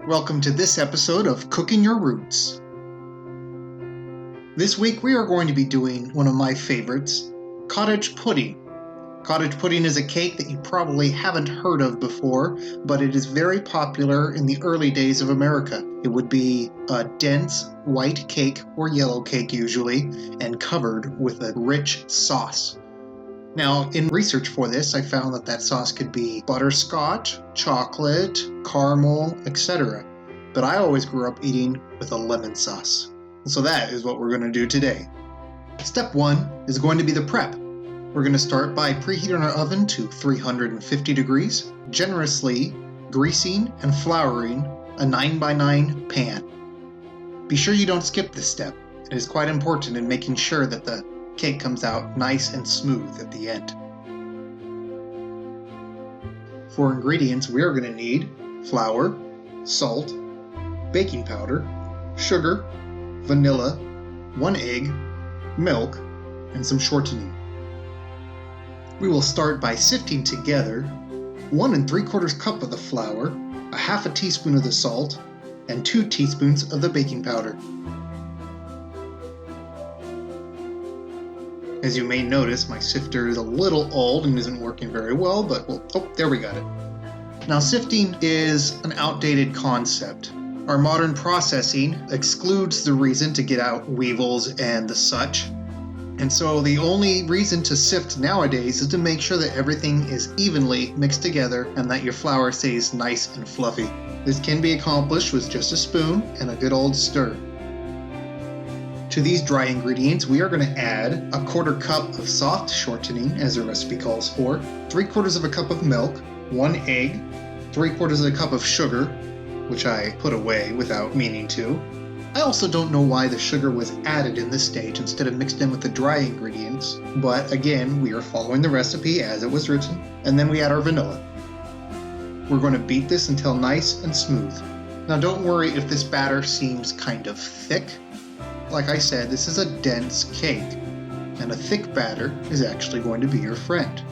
Welcome to this episode of Cooking Your Roots. This week we are going to be doing one of my favorites, cottage pudding. Cottage pudding is a cake that you probably haven't heard of before, but it is very popular in the early days of America. It would be a dense white cake or yellow cake usually, and covered with a rich sauce. Now, in research for this, I found that sauce could be butterscotch, chocolate, caramel, etc. But I always grew up eating with a lemon sauce. And so that is what we're going to do today. Step 1 is going to be the prep. We're going to start by preheating our oven to 350 degrees, generously greasing and flouring a 9x9 pan. Be sure you don't skip this step. It is quite important in making sure that the cake comes out nice and smooth at the end. For ingredients, we are going to need flour, salt, baking powder, sugar, vanilla, 1 egg, milk, and some shortening. We will start by sifting together 1 3/4 cup of the flour, a half a teaspoon of the salt, and 2 teaspoons of the baking powder. As you may notice, my sifter is a little old and isn't working very well, but there we got it. Now, sifting is an outdated concept. Our modern processing excludes the reason to get out weevils and the such. And so the only reason to sift nowadays is to make sure that everything is evenly mixed together and that your flour stays nice and fluffy. This can be accomplished with just a spoon and a good old stir. To these dry ingredients, we are going to add 1/4 cup of soft shortening, as the recipe calls for, 3/4 cup of milk, 1 egg, 3/4 cup of sugar, which I put away without meaning to. I also don't know why the sugar was added in this stage instead of mixed in with the dry ingredients, but again, we are following the recipe as it was written, and then we add our vanilla. We're going to beat this until nice and smooth. Now, don't worry if this batter seems kind of thick. Like I said, this is a dense cake, and a thick batter is actually going to be your friend.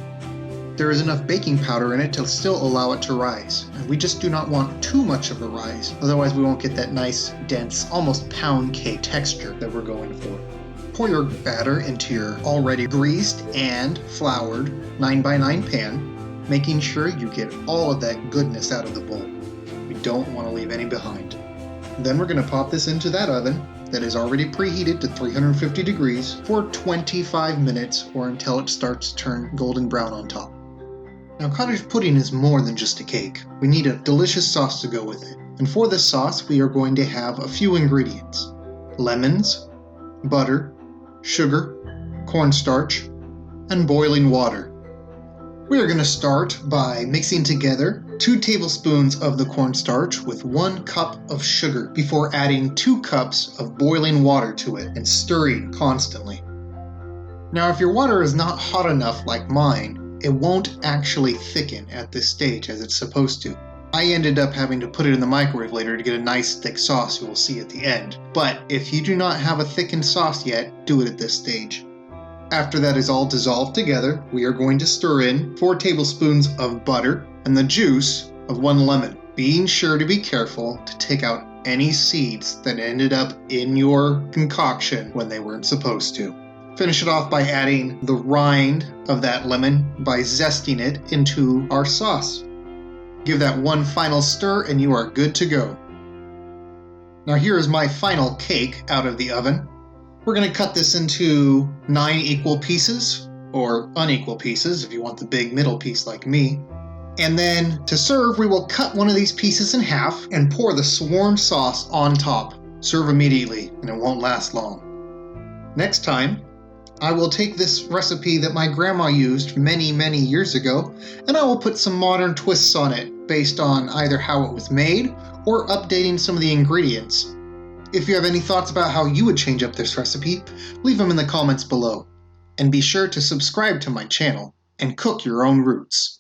There is enough baking powder in it to still allow it to rise, and we just do not want too much of a rise, otherwise we won't get that nice, dense, almost pound cake texture that we're going for. Pour your batter into your already greased and floured 9x9 pan, making sure you get all of that goodness out of the bowl. We don't want to leave any behind. Then we're going to pop this into that oven that is already preheated to 350 degrees for 25 minutes or until it starts to turn golden brown on top. Now, cottage pudding is more than just a cake. We need a delicious sauce to go with it. And for this sauce, we are going to have a few ingredients: lemons, butter, sugar, cornstarch, and boiling water. We are going to start by mixing together 2 tablespoons of the cornstarch with 1 cup of sugar before adding 2 cups of boiling water to it and stirring constantly. Now, if your water is not hot enough like mine, it won't actually thicken at this stage as it's supposed to. I ended up having to put it in the microwave later to get a nice thick sauce you will see at the end. But if you do not have a thickened sauce yet, do it at this stage. After that is all dissolved together, we are going to stir in 4 tablespoons of butter and the juice of 1 lemon, being sure to be careful to take out any seeds that ended up in your concoction when they weren't supposed to. Finish it off by adding the rind of that lemon by zesting it into our sauce. Give that one final stir and you are good to go. Now, here is my final cake out of the oven. We're going to cut this into 9 equal pieces, or unequal pieces if you want the big middle piece like me. And then to serve, we will cut one of these pieces in half and pour the swarm sauce on top. Serve immediately, and it won't last long. Next time, I will take this recipe that my grandma used many, many years ago, and I will put some modern twists on it based on either how it was made or updating some of the ingredients. If you have any thoughts about how you would change up this recipe, leave them in the comments below. And be sure to subscribe to my channel and cook your own roots.